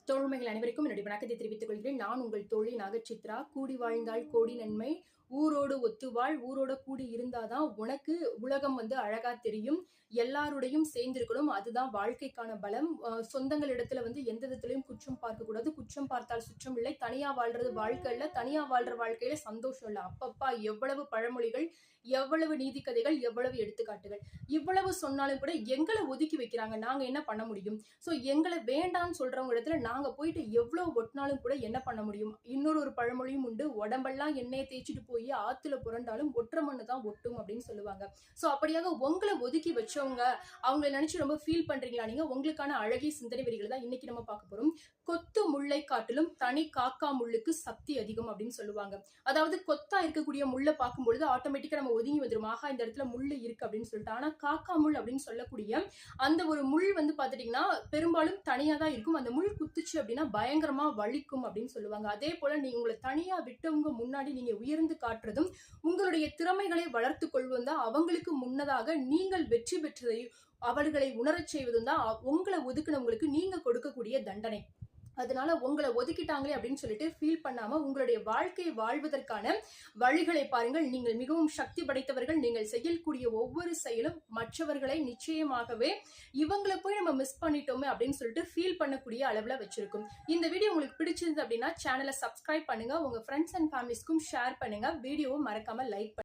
தோழமைகள் அனைவருக்கும் என்னுடைய வணக்கத்தை தெரிவித்துக் கொள்கிறேன். நான் உங்கள் தோழி நாகச்சித்ரா. கூடி வாழ்ந்தால் கோடி நன்மை, ஊரோடு ஒத்துவாழ், ஊரோட கூடி இருந்தாதான் உனக்கு உலகம் அழகா தெரியும். எல்லாருடையும் சேர்ந்திருக்கணும். அதுதான் வாழ்க்கைக்கான பலம். சொந்தங்களிடத்துல எந்த விதத்திலையும் குற்றம் பார்க்க கூடாது. குற்றம் பார்த்தால் சுற்றம் இல்லை. தனியா வாழ்றது வாழ்க்கை இல்ல. தனியா வாழ்ற வாழ்க்கையில சந்தோஷம் இல்ல. அப்பப்பா எவ்வளவு பழமொழிகள், எவ்வளவு நீதி கதைகள், எவ்வளவு எடுத்துக்காட்டுகள். இவ்வளவு சொன்னாலும் கூட எங்களை ஒதுக்கி வைக்கிறாங்க. நாங்க என்ன பண்ண முடியும்? சோ எங்களை வேண்டான்னு சொல்றவங்க இடத்துல நாங்க போயிட்டு எவ்வளவு ஒட்டினாலும் கூட என்ன பண்ண முடியும்? இன்னொரு பழமொழியும் உண்டு. உடம்பெல்லாம் எண்ணெயை தேய்ச்சிட்டு போய் ஆத்துல புரண்டாலும் ஒற்ற மண்ணு தான் ஒட்டும் அப்படின்னு சொல்லுவாங்க. சோ அப்படியாக உங்களை ஒதுக்கி வச்சவங்க அவங்களை நினைச்சு ரொம்ப ஃபீல் பண்றீங்களா? நீங்க உங்களுக்கான அழகிய சிந்தனை வரிகள் தான் இன்னைக்கு நம்ம பார்க்க போறோம். கொத்து முல்லை காட்டிலும் தனி காக்கா முள்ளுக்கு சக்தி அதிகம் அப்படின்னு சொல்லுவாங்க. அதாவது கொத்தா இருக்கக்கூடிய முள்ளை பார்க்கும்பொழுது ஆட்டோமேட்டிக்கா நம்ம ஒதுங்கி வந்துடும். ஆஹா, இந்த இடத்துல முள்ளு இருக்கு அப்படின்னு சொல்லிட்டு. ஆனா காக்கா முள் அப்படின்னு சொல்லக்கூடிய அந்த ஒரு முள் பாத்துட்டீங்கன்னா பெரும்பாலும் தனியா தான் இருக்கும். அந்த முள் குத்துச்சு அப்படின்னா பயங்கரமா வலிக்கும் அப்படின்னு சொல்லுவாங்க. அதே போல நீங்க உங்களை தனியா விட்டவங்க முன்னாடி நீங்க உயர்ந்து காட்டுறதும் உங்களுடைய திறமைகளை வளர்த்து கொள்வதும் தான் அவங்களுக்கு முன்னதாக நீங்கள் வெற்றி பெற்றதை அவர்களை உணரச் செய்வதும் தான் உங்களை ஒதுக்குனவங்களுக்கு நீங்க கொடுக்கக்கூடிய தண்டனை. அதனால உங்களை ஒதுக்கிட்டாங்களே அப்படின்னு சொல்லிட்டு ஃபீல் பண்ணாம உங்களுடைய வாழ்க்கையை வாழ்வதற்கான வழிகளை பாருங்கள். நீங்கள் மிகவும் சக்தி படைத்தவர்கள். நீங்கள் செய்யக்கூடிய ஒவ்வொரு செயலும் மற்றவர்களை நிச்சயமாகவே இவங்களை போய் நம்ம மிஸ் பண்ணிட்டோமே அப்படின்னு சொல்லிட்டு ஃபீல் பண்ணக்கூடிய அளவுல வச்சிருக்கும். இந்த வீடியோ உங்களுக்கு பிடிச்சிருந்து அப்படின்னா சேனலை சப்ஸ்கிரைப் பண்ணுங்க. உங்க ஃப்ரெண்ட்ஸ் அண்ட் ஃபேமிலிஸ்க்கும் ஷேர் பண்ணுங்க. வீடியோவை மறக்காம லைக் பண்ணுங்க.